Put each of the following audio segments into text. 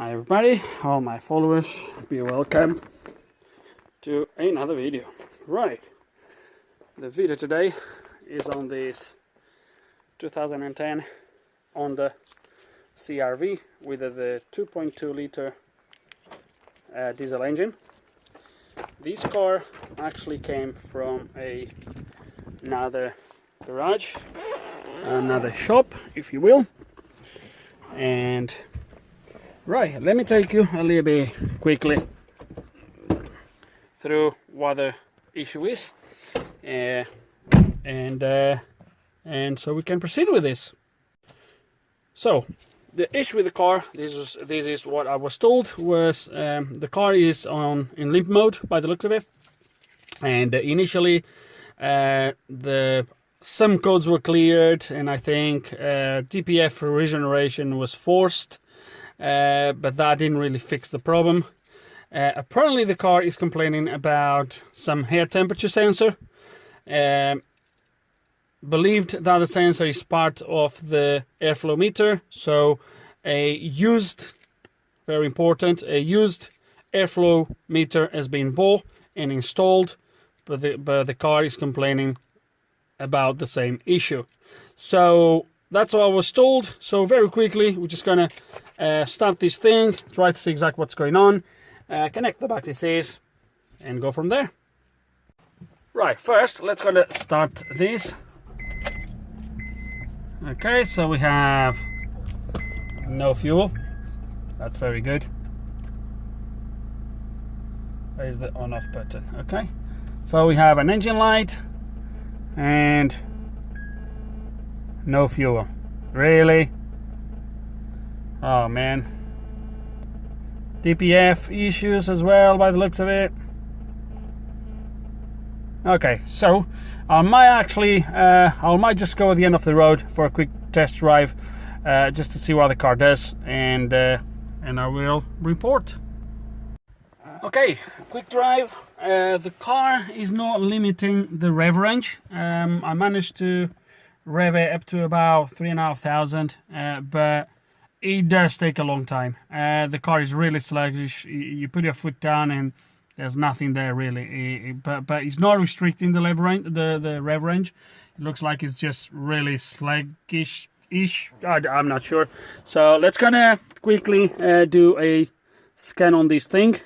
Hi everybody, all my followers, be welcome to another video. Right, the video today is on this 2010 Honda CR-V with the 2.2 liter diesel engine. This car actually came from another garage, another shop if you will, and right, let me take you a little bit quickly through what the issue is, and so we can proceed with this. So the issue with the car, this is what I was told, was the car is in limp mode by the looks of it, and initially some codes were cleared, and I think DPF regeneration was forced. But that didn't really fix the problem. Apparently the car is complaining about some air temperature sensor. Believed that the sensor is part of the airflow meter, so very important, a used airflow meter has been bought and installed, but the car is complaining about the same issue. So that's what I was told. So very quickly, we're just gonna start this thing, try to see exactly what's going on, connect the back CCs, and go from there. Right, first let's gonna start this. Okay, so we have no fuel. That's very good. There's the on-off button. Okay, so we have an engine light and no fuel. Really? Oh man. DPF issues as well by the looks of it. Okay, so I might just go at the end of the road for a quick test drive, just to see what the car does, and I will report. Okay, quick drive. The car is not limiting the rev range. I managed to rev it up to about 3,500, but it does take a long time. The car is really sluggish. You put your foot down and there's nothing there really. But it's not restricting the rev range. It looks like it's just really sluggish-ish. I'm not sure. So let's gonna quickly do a scan on this thing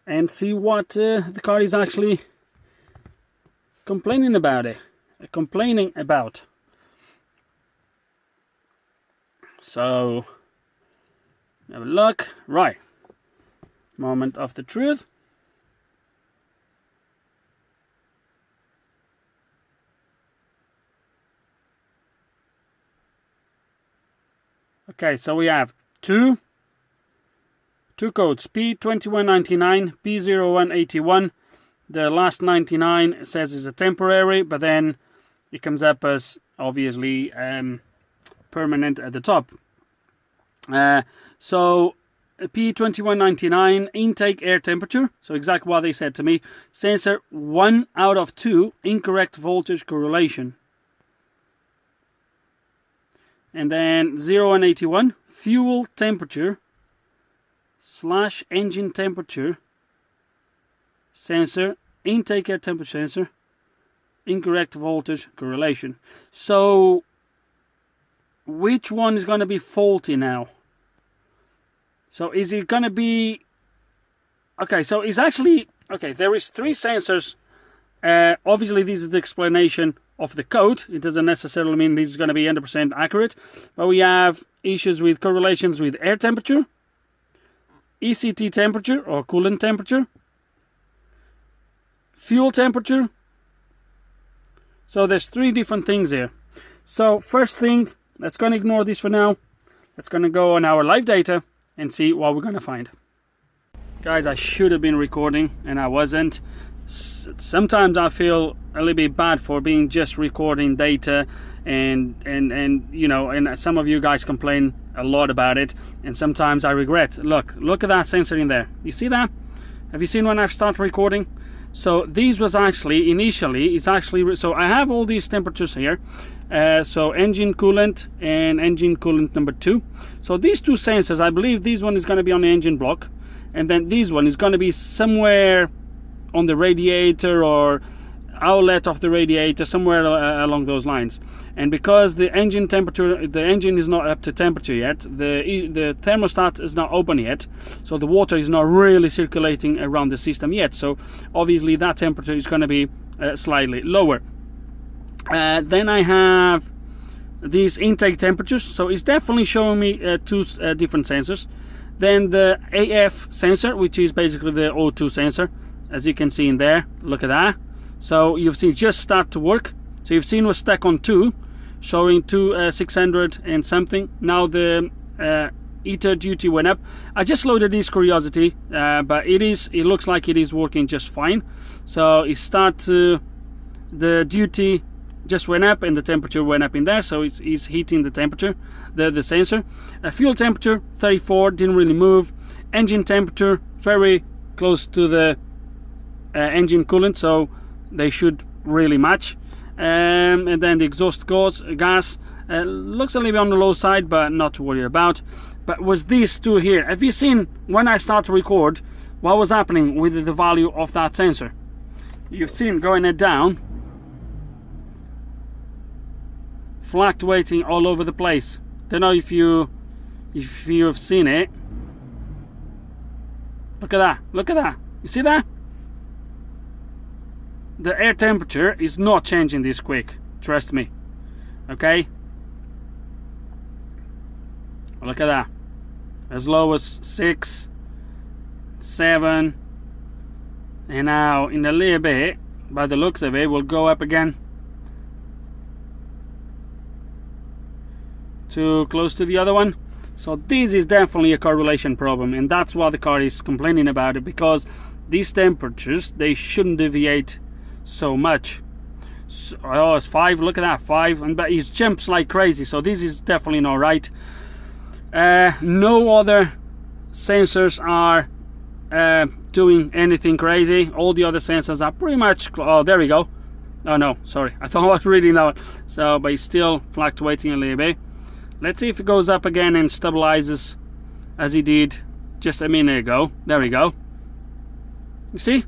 and see what the car is actually complaining about. So have a look. Right, moment of the truth. Okay, so we have two codes, P2199, P0181. The last 99 says it's a temporary, but then it comes up as obviously permanent at the top. So P2199, intake air temperature, so exactly what they said to me. Sensor 1 out of 2, incorrect voltage correlation. And then 0181, fuel temperature / engine temperature sensor, intake air temperature sensor, incorrect voltage correlation. So which one is going to be faulty now? So is it going to be okay? So it's actually okay. There is 3 sensors. Obviously this is the explanation of the code. It doesn't necessarily mean this is going to be 100% accurate, but we have issues with correlations with air temperature, ECT temperature or coolant temperature, fuel temperature. So there's 3 different things here. So first thing, let's gonna ignore this for now. Let's gonna go on our live data and see what we're gonna find. Guys, I should have been recording and I wasn't. Sometimes I feel a little bit bad for being just recording data, and you know, and some of you guys complain a lot about it, and sometimes I regret. Look at that sensor in there. You see that? Have you seen when I've started recording? So these was actually initially, it's actually, so I have all these temperatures here. So engine coolant and engine coolant number 2. So these two sensors, I believe this one is going to be on the engine block, and then this one is going to be somewhere on the radiator or outlet of the radiator, somewhere along those lines. And because the engine temperature, the engine is not up to temperature yet, the thermostat is not open yet, so the water is not really circulating around the system yet, so obviously that temperature is going to be slightly lower. Then I have these intake temperatures, so it's definitely showing me two different sensors. Then the AF sensor, which is basically the O2 sensor, as you can see in there. Look at that. So you've seen just start to work. So you've seen was stuck on 2, showing 600 and something. Now the heater duty went up. I just loaded this Curiosity, but it looks like it is working just fine. So it the duty just went up and the temperature went up in there, so it's heating the temperature, the sensor. Fuel temperature 34, didn't really move. Engine temperature very close to the engine coolant, so they should really match. And then the exhaust gas looks a little bit on the low side, but not to worry about. But was these two here, have you seen when I start to record what was happening with the value of that sensor? You've seen going it down, fluctuating all over the place. Don't know if you've seen it. Look at that, look at that, you see that? The air temperature is not changing this quick, trust me. Okay, look at that, as low as 6, 7, and now in a little bit, by the looks of it, will go up again to close to the other one. So this is definitely a correlation problem, and that's why the car is complaining about it, because these temperatures, they shouldn't deviate so much. So, oh, it's 5, look at that, 5, and but it jumps like crazy, so this is definitely not right. No other sensors are doing anything crazy. All the other sensors are pretty much, oh, there we go. Oh no, sorry, I thought I was reading that one. So, but it's still fluctuating a little bit. Let's see if it goes up again and stabilizes as it did just a minute ago. There we go. You see?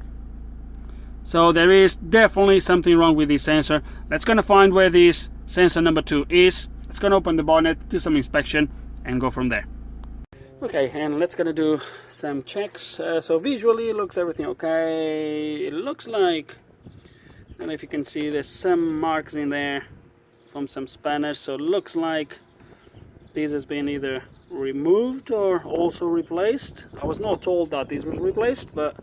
So there is definitely something wrong with this sensor. Let's gonna find where this sensor number 2 is. Let's gonna open the bonnet, do some inspection, and go from there. Okay, and let's gonna do some checks. So visually, it looks everything okay. It looks like, I don't know if you can see, there's some marks in there from some spanners. So it looks like this has been either removed or also replaced. I was not told that this was replaced, but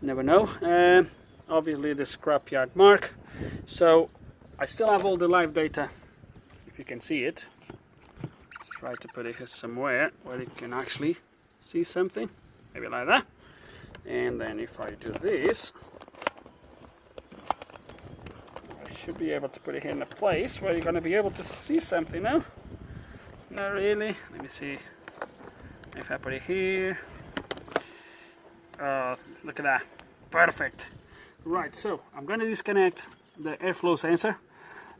never know. Obviously the scrapyard mark. So I still have all the live data, if you can see it. Let's try to put it here somewhere where you can actually see something, maybe like that. And then if I do this, I should be able to put it here in a place where you're going to be able to see something now. Not really. Let me see if I put it here. Look at that, perfect. Right, so I'm going to disconnect the airflow sensor,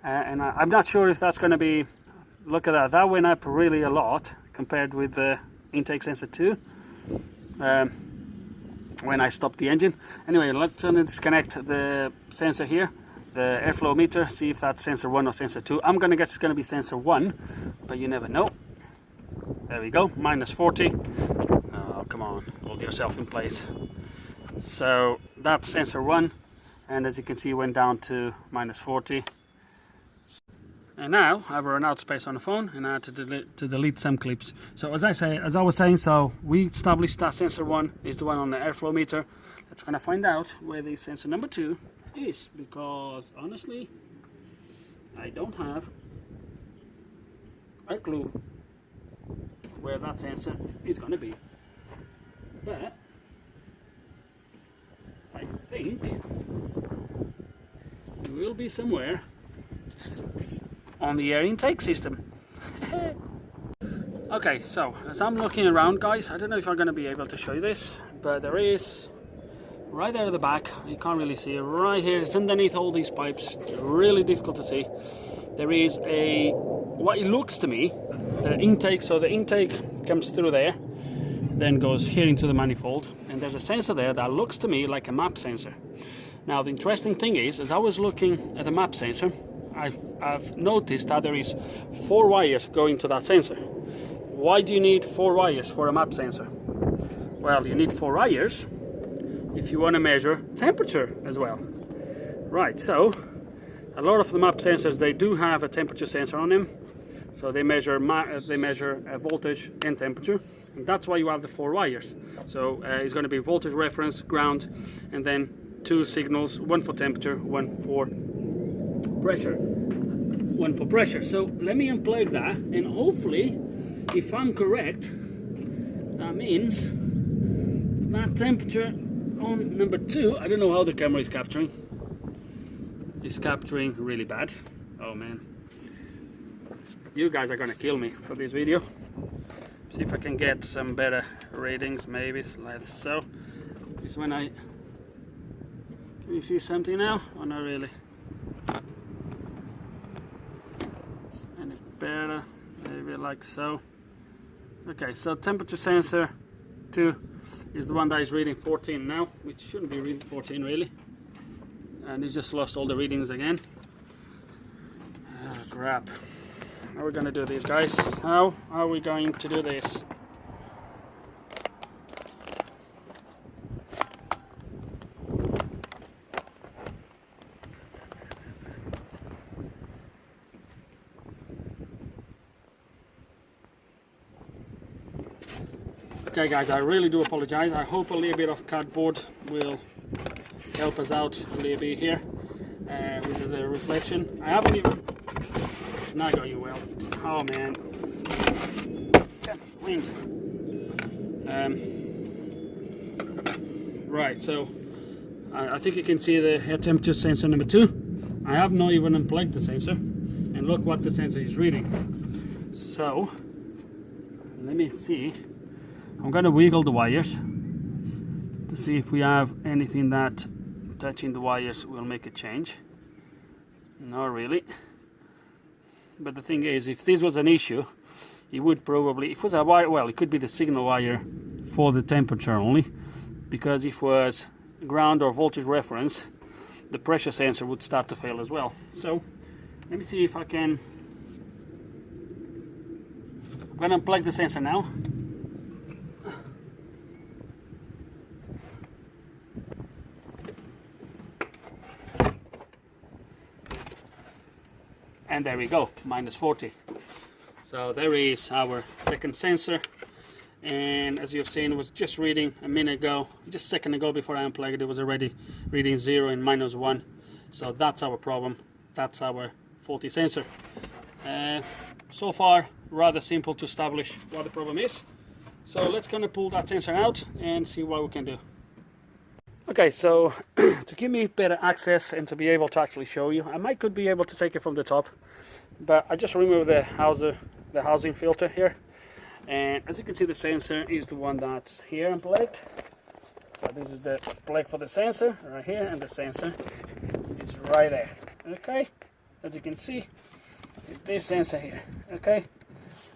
and I'm not sure if that's going to be, look at that went up really a lot compared with the intake sensor 2 when I stopped the engine. Anyway, let's disconnect the sensor here, the airflow meter, see if that's sensor 1 or sensor 2. I'm going to guess it's going to be sensor 1, but you never know. There we go, minus 40. Oh, come on, hold yourself in place. So that's sensor 1, and as you can see, it went down to minus 40. And now I've run out of space on the phone, and I had to delete some clips. So as I was saying, so we established that sensor 1 is the one on the airflow meter. Let's kind of find out where the sensor number 2 is, because honestly, I don't have a clue where that sensor is going to be. But I think it will be somewhere on the air intake system. Okay, so as I'm looking around, guys, I don't know if I'm going to be able to show you this, but there is right there at the back. You can't really see it. Right here, it's underneath all these pipes. It's really difficult to see. There is a, what it looks to me, the intake. So the intake comes through there, then goes here into the manifold, and there's a sensor there that looks to me like a map sensor. Now the interesting thing is, as I was looking at the map sensor, I've noticed that there is 4 wires going to that sensor. Why do you need 4 wires for a map sensor? Well, you need 4 wires if you want to measure temperature as well. Right, so a lot of the map sensors, they do have a temperature sensor on them. So they measure voltage and temperature, and that's why you have the 4 wires. So it's going to be voltage reference, ground, and then 2 signals, one for temperature, one for pressure. So let me unplug that, and hopefully, if I'm correct, that means that temperature on number 2, I don't know how the camera is capturing. It's capturing really bad. Oh man. You guys are gonna kill me for this video. See if I can get some better readings, maybe like so. Is when I... Can you see something now? Or not really? Any better? Maybe like so. Okay, so temperature sensor 2 is the one that is reading 14 now, which shouldn't be reading 14 really. And it just lost all the readings again. Oh, crap. How are we going to do this, guys? How are we going to do this? Okay guys, I really do apologize. I hope a little bit of cardboard will help us out a little bit here with the reflection. I haven't even... Not going well. Oh man. Wind. Right, so I think you can see the air temperature sensor number 2. I have not even unplugged the sensor, and look what the sensor is reading. So let me see. I'm going to wiggle the wires to see if we have anything that touching the wires will make a change. Not really. But the thing is, if this was an issue, it would probably, if it was a wire, well, it could be the signal wire for the temperature only, because if it was ground or voltage reference, the pressure sensor would start to fail as well. So let me see if I can. I'm going to unplug the sensor now. And there we go, minus 40. So there is our second sensor, and as you've seen, it was just reading a minute ago, just a second ago before I unplugged it, was already reading 0 and -1. So that's our problem. That's our faulty sensor. So far, rather simple to establish what the problem is. So let's gonna pull that sensor out and see what we can do. Okay, so to give me better access and to be able to actually show you, I could be able to take it from the top, but I just removed the housing filter here, and as you can see, the sensor is the one that's here unplugged. So this is the plug for the sensor right here, and the sensor is right there. Okay, as you can see, it's this sensor here. Okay,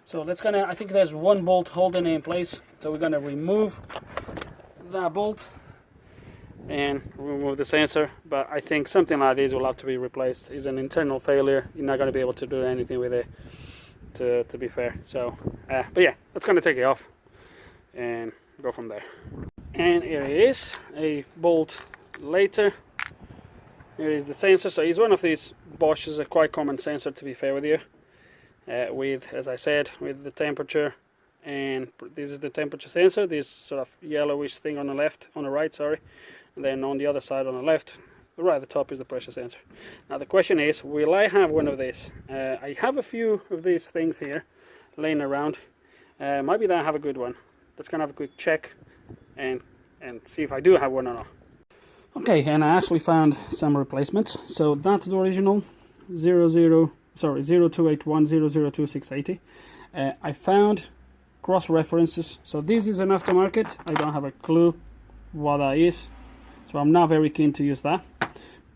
so I think there's one bolt holding it in place, so we're gonna remove that bolt and remove the sensor, but I think something like this will have to be replaced. It's an internal failure. You're not going to be able to do anything with it, to be fair. So but yeah, that's going to take it off and go from there. And here it is, a bolt later. Here is the sensor. So it's one of these Bosch, is a quite common sensor, to be fair with you, with, as I said, with the temperature. And this is the temperature sensor, this sort of yellowish thing on the left, on the right, sorry. And then on the other side on the left, right at the top, is the pressure sensor. Now the question is, will I have one of these? I have a few of these things here laying around. Maybe I have a good one. Let's gonna have a quick check and see if I do have one or not. Okay, and I actually found some replacements. So that's the original 0281002680. I found cross references. So this is an aftermarket. I don't have a clue what that is. so I'm not very keen to use that.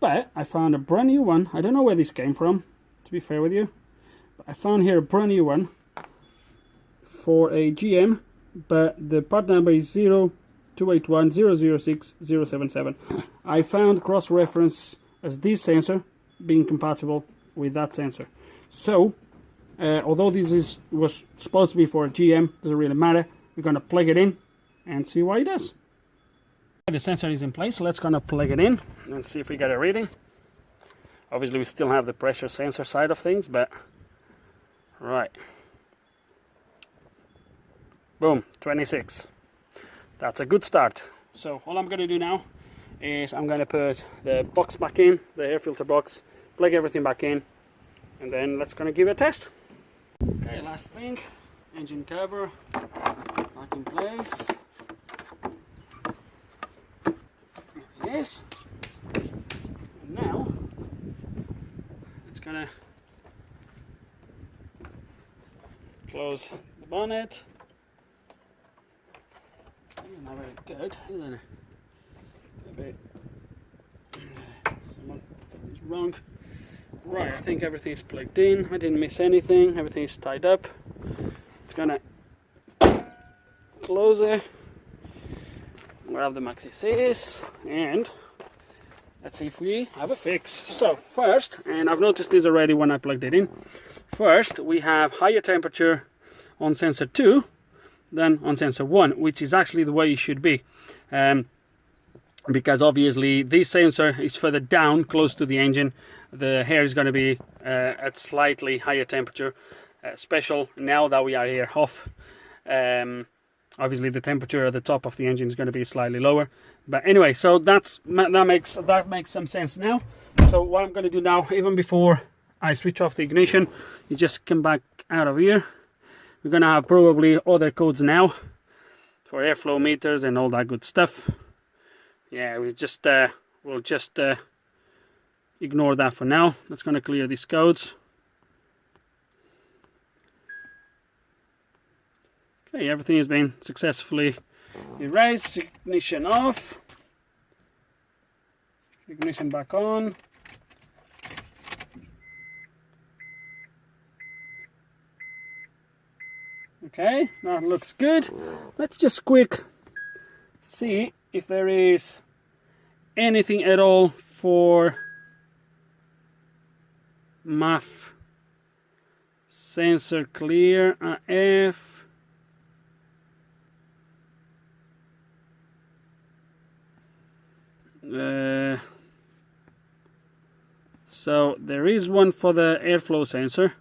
But I found a brand new one. I don't know where this came from, to be fair with you, but I found here a brand new one for a GM, but the part number is 0281006077. I found cross-reference as this sensor being compatible with that sensor. So although this was supposed to be for a GM, doesn't really matter. We're going to plug it in and see what it does. The sensor is in place, so let's gonna plug it in and see if we get a reading. Obviously we still have the pressure sensor side of things, but right, boom, 26. That's a good start. So all I'm gonna do now is I'm gonna put the box back in, the air filter box, plug everything back in, and then let's gonna give it a test. Okay, last thing, engine cover back in place. Yes. And now it's gonna close the bonnet. Not very good, isn't it? A bit. Someone is wrong. Right, I think everything's plugged in. I didn't miss anything. Everything's tied up. It's gonna close it. Grab the maxi is, and let's see if we have a fix. So first, and I've noticed this already when I plugged it in, first we have higher temperature on sensor 2 than on sensor 1, which is actually the way it should be, because obviously this sensor is further down close to the engine. The air is going to be at slightly higher temperature, special now that we are here off. Obviously the temperature at the top of the engine is going to be slightly lower, but anyway, so that makes some sense now. So what I'm going to do now, even before I switch off the ignition, you just come back out of here. We're going to have probably other codes now for airflow meters and all that good stuff. Yeah, we'll just ignore that for now. That's going to clear these codes. Okay, everything has been successfully erased. Ignition off. Ignition back on. Okay, that looks good. Let's just quick see if there is anything at all for MAF. Sensor clear, AF. So there is one for the airflow sensor,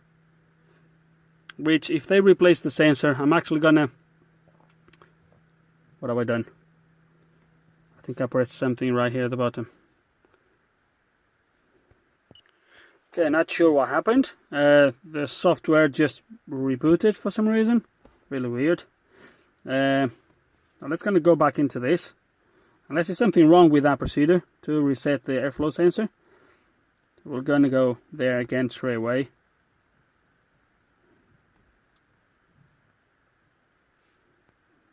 which if they replace the sensor, I'm actually gonna, what have I done? I think I pressed something right here at the bottom. Okay, not sure what happened. The software just rebooted for some reason. Really weird. Now let's gonna go back into this. Unless there's something wrong with that procedure to reset the airflow sensor, we're gonna go there again straight away.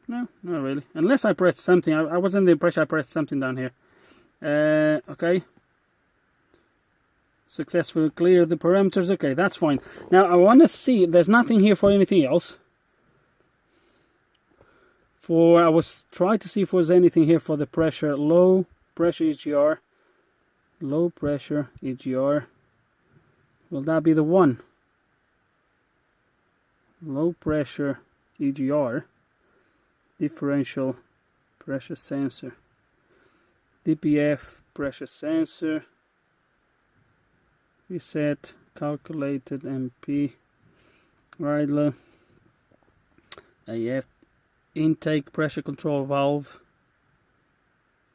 No, not really. Unless I pressed something. I was under the impression I pressed something down here. Okay. Successfully clear the parameters. Okay, that's fine. Now I want to see. There's nothing here for anything else. I was trying to see if there was anything here for the pressure, low pressure EGR. Low pressure EGR. Will that be the one? Low pressure EGR. Differential pressure sensor. DPF pressure sensor. Reset calculated MP. Riddler. AF. Intake pressure control valve.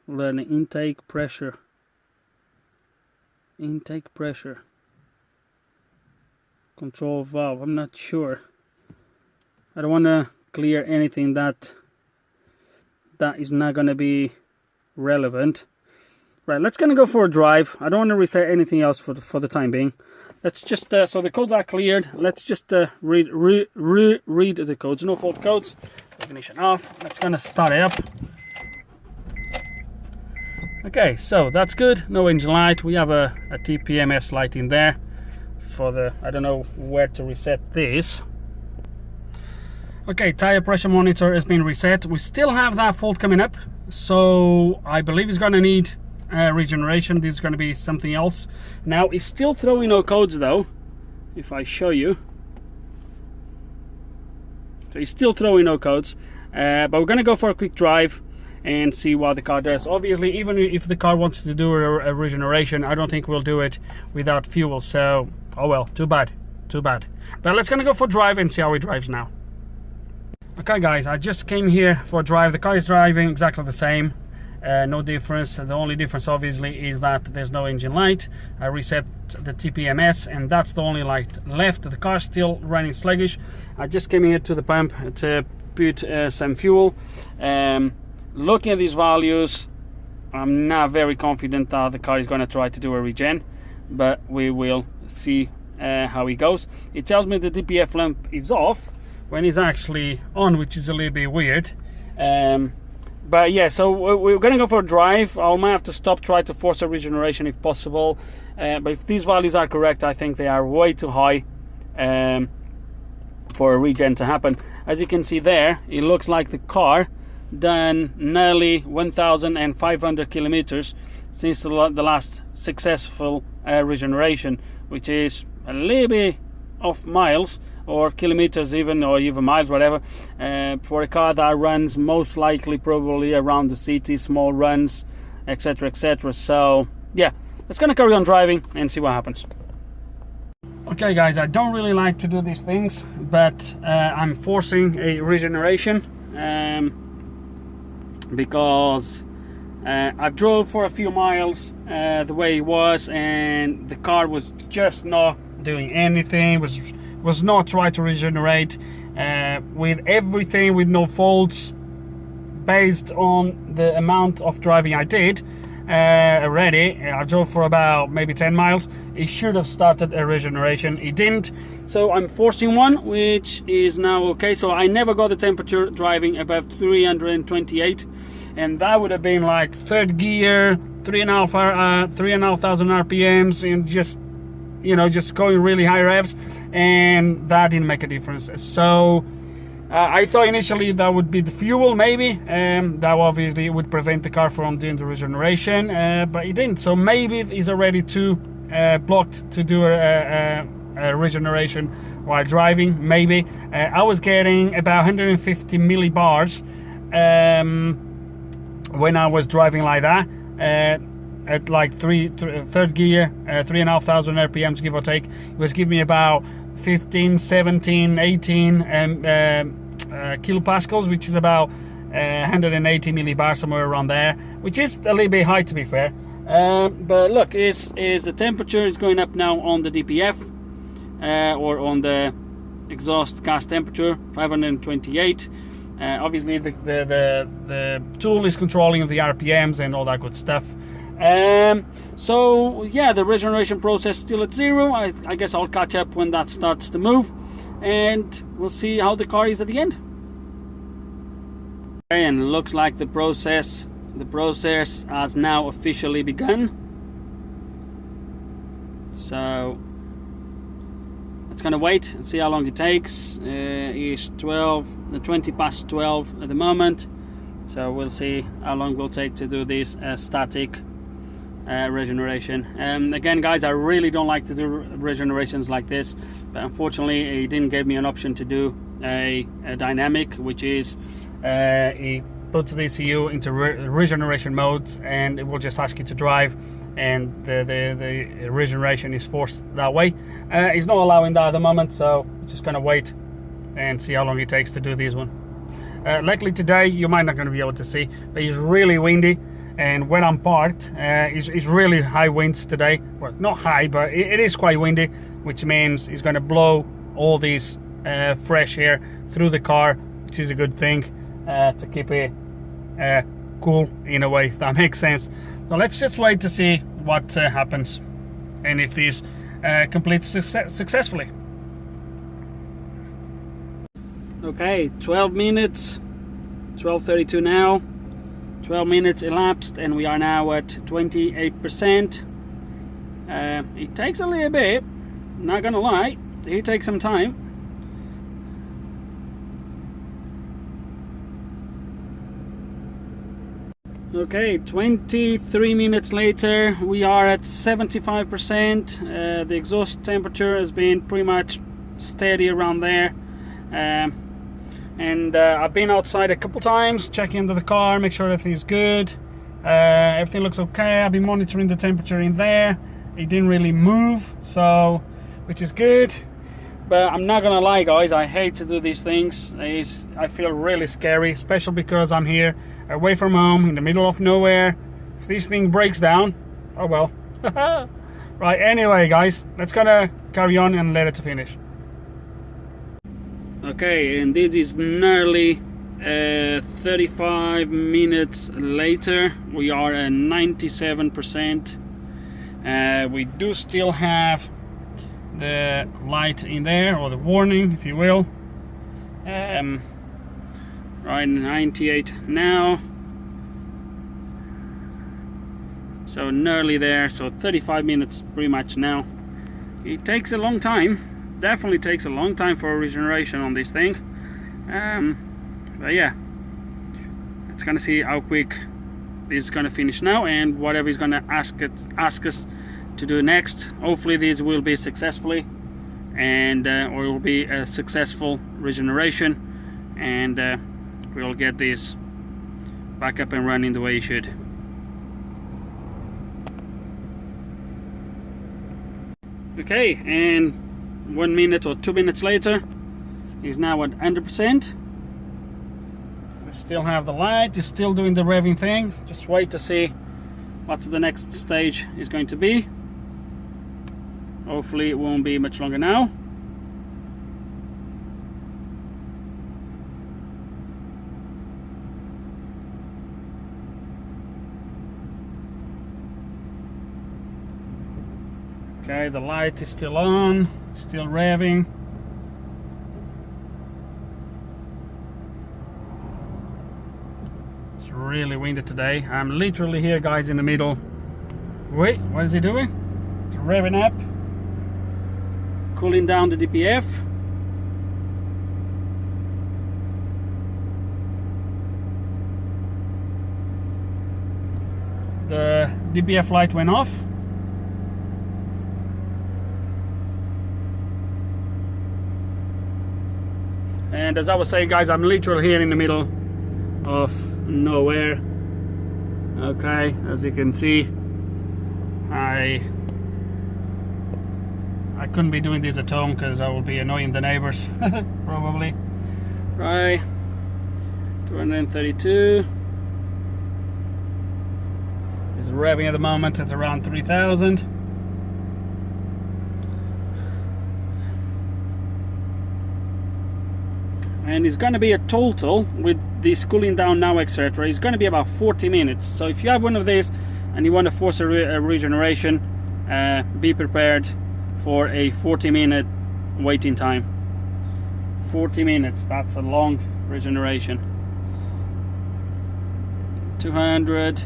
Learning intake pressure. Intake pressure control valve. I'm not sure. I don't want to clear anything that is not going to be relevant. Right, let's gonna go for a drive. I don't want to reset anything else for the time being. Let's just so the codes are cleared. Let's just read the codes. No fault codes. Ignition off. Let's gonna start it up. Okay, so that's good. No engine light. We have a TPMS light in there for the, I don't know where to reset this. Okay, tire pressure monitor has been reset. We still have that fault coming up, so I believe it's going to need regeneration. This is going to be something else. Now it's still throwing no codes though. If I show you, so it's still throwing no codes, but we're going to go for a quick drive and see what the car does. Obviously, even if the car wants to do a regeneration, I don't think we'll do it without fuel. So, oh well, too bad, too bad. But let's gonna go for a drive and see how it drives now. Okay guys, I just came here for a drive. The car is driving exactly the same, no difference. The only difference obviously is that there's no engine light. I reset the TPMS and that's the only light left. The car's still running sluggish. I just came here to the pump to put some fuel. Looking at these values, I'm not very confident that the car is going to try to do a regen, but we will see how it goes. It tells me the DPF lamp is off when it's actually on, which is a little bit weird. But yeah, so we're going to go for a drive. I might have to stop, try to force a regeneration if possible. But if these values are correct, I think they are way too high for a regen to happen. As you can see there, it looks like the car done nearly 1,500 kilometers since the last successful regeneration, which is a little bit of miles or kilometers even, or even miles, whatever, for a car that runs most likely probably around the city, small runs, etc, etc. So yeah, let's gonna carry on driving and see what happens. Okay guys, I don't really like to do these things, but I'm forcing a regeneration because I drove for a few miles the way it was, and the car was just not doing anything, was not trying to regenerate with everything, with no faults, based on the amount of driving I did already. I drove for about maybe 10 miles. It should have started a regeneration. It didn't, so I'm forcing one, which is now okay. So I never got the temperature driving above 328, and that would have been like third gear, 3,500 RPMs, and just, you know, just going really high revs, and that didn't make a difference. So I thought initially that would be the fuel, maybe, that obviously would prevent the car from doing the regeneration, but it didn't. So maybe it's already too blocked to do a regeneration while driving. Maybe I was getting about 150 millibars when I was driving like that, at like third gear, 3,500 RPMs give or take. It was giving me about 15, 17, 18 kilopascals, which is about 180 millibars, somewhere around there, which is a little bit high, to be fair. But look, is the temperature is going up now on the DPF, or on the exhaust gas temperature, 528. Obviously the tool is controlling the RPMs and all that good stuff. So yeah, the regeneration process still at 0. I guess I'll catch up when that starts to move, and we'll see how the car is at the end. Okay, and it looks like the process has now officially begun. So it's gonna wait and see how long it takes. It's 20 past 12 at the moment, so we'll see how long it will take to do this static regeneration. Again guys, I really don't like to do regenerations like this, but unfortunately it didn't give me an option to do a dynamic, which is it puts the ECU into regeneration mode, and it will just ask you to drive, and the regeneration is forced that way. It's not allowing that at the moment, so we're just gonna wait and see how long it takes to do this one. Luckily today, you might not going to be able to see, but it's really windy, and when I'm parked, it's really high winds today. Well, not high, but it is quite windy, which means it's going to blow all this fresh air through the car, which is a good thing to keep it cool in a way, if that makes sense. So let's just wait to see what happens, and if this completes successfully. Okay, 12 minutes, 12:32 now. 12 minutes elapsed and we are now at 28%. It takes a little bit, not gonna lie, it takes some time. Okay, 23 minutes later, we are at 75%. The exhaust temperature has been pretty much steady around there. I've been outside a couple times, checking under the car, make sure everything's good. Everything looks okay. I've been monitoring the temperature in there. It didn't really move, so which is good. But I'm not gonna lie, guys, I hate to do these things. I feel really scary, especially because I'm here away from home in the middle of nowhere. If this thing breaks down, oh well. Right, anyway, guys, let's gonna carry on and let it finish. Okay, and this is nearly 35 minutes later. We are at 97%. We do still have the light in there, or the warning, if you will. Right, 98 now. So nearly there, so 35 minutes pretty much now. It takes a long time. Definitely takes a long time for regeneration on this thing. But yeah, it's gonna see how quick this is gonna finish now, and whatever he's gonna ask us to do next. Hopefully this will be successfully, and or it will be a successful regeneration, and we'll get this back up and running the way it should. Okay, and 1 minute or 2 minutes later, he's now at 100%. We still have the light, he's still doing the revving thing. Just wait to see what the next stage is going to be. Hopefully it won't be much longer now. Okay, the light is still on, still revving. It's really windy today. I'm literally here, guys, in the middle. Wait, what is he doing? It's revving up, cooling down the DPF. The DPF light went off. And as I was saying, guys, I'm literally here in the middle of nowhere. Okay, as you can see, I couldn't be doing this at home because I will be annoying the neighbors probably. Right, 232. It's revving at the moment at around 3,000. And it's going to be a total, with this cooling down now, etc., it's going to be about 40 minutes. So if you have one of these and you want to force a regeneration, be prepared for a 40-minute waiting time. 40 minutes, that's a long regeneration. 200.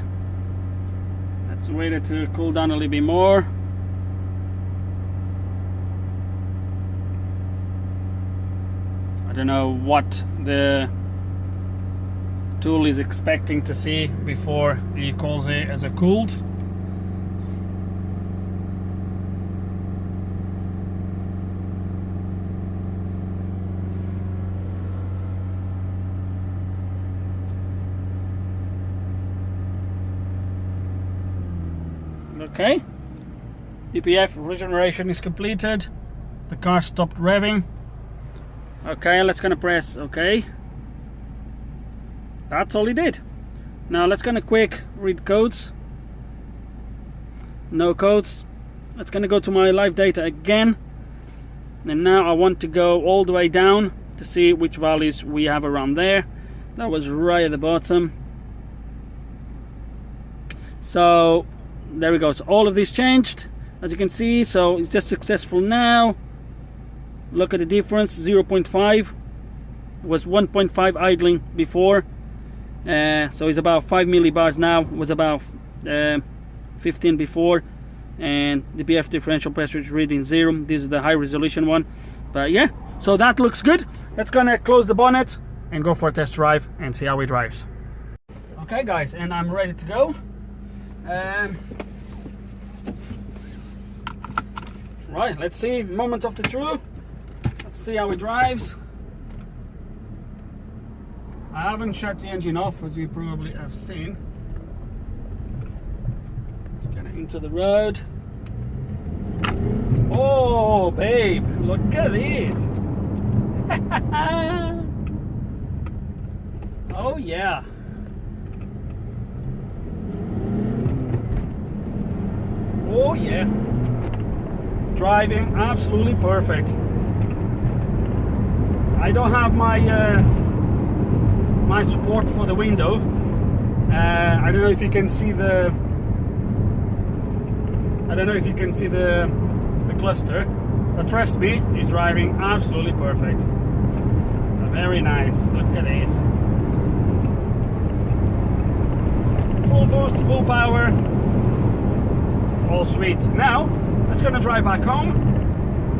Let's wait it to cool down a little bit more. I don't know what the tool is expecting to see before he calls it as a cooled. Okay, DPF regeneration is completed. The car stopped revving. Okay, let's gonna press OK. That's all he did. Now let's gonna quick read codes. No codes. Let's gonna go to my live data again, and now I want to go all the way down to see which values we have around there. That was right at the bottom. So there we go. So all of these changed, as you can see. So it's just successful now. Look at the difference, 0.5 was 1.5 idling before, So it's about 5 millibars now. It was about 15 before, and the DPF differential pressure is reading 0. This is the high resolution one. But yeah, so that looks good. Let's gonna close the bonnet and go for a test drive and see how it drives. Okay guys, and I'm ready to go. Right, let's see, moment of the truth. Let's see how it drives. I haven't shut the engine off, as you probably have seen. Let's get it into the road. Oh babe, look at this. Oh yeah. Oh yeah. Driving absolutely perfect. I don't have my my support for the window. I don't know if you can see the cluster, but trust me, it's driving absolutely perfect. Very nice. Look at this. Full boost, full power, all sweet. Now let's gonna drive back home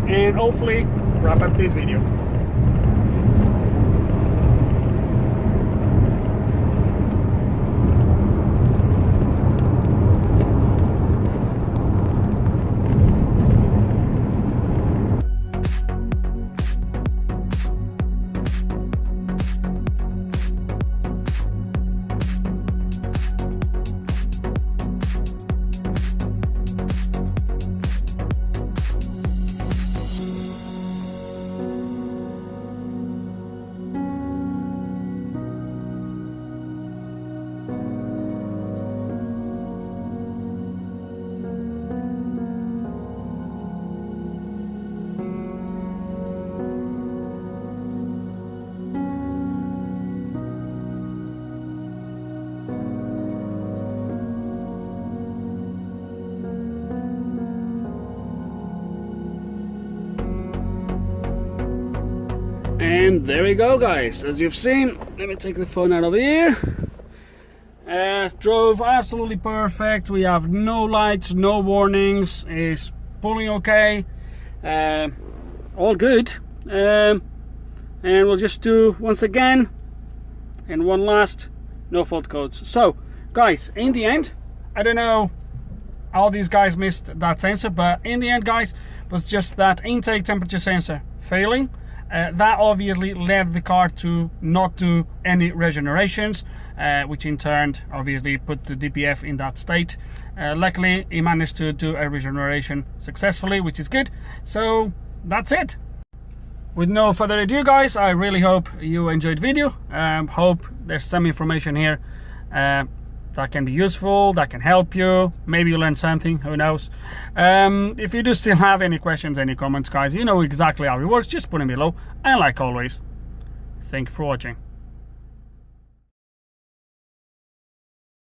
and hopefully wrap up this video. And there we go guys, as you've seen. Let me take the phone out of here. Drove absolutely perfect. We have no lights, no warnings. It's pulling okay, all good. And we'll just do once again and one last no fault codes. So guys, in the end, I don't know how these guys missed that sensor, but in the end guys, was just that intake temperature sensor failing. That obviously led the car to not do any regenerations, which in turn obviously put the DPF in that state. Luckily he managed to do a regeneration successfully, which is good. So that's it. With no further ado guys, I really hope you enjoyed the video. Hope there's some information here that can be useful, that can help you. Maybe you learn something, who knows. If you do still have any questions, any comments guys, you know exactly how it works, just put them below. And like always, thank you for watching.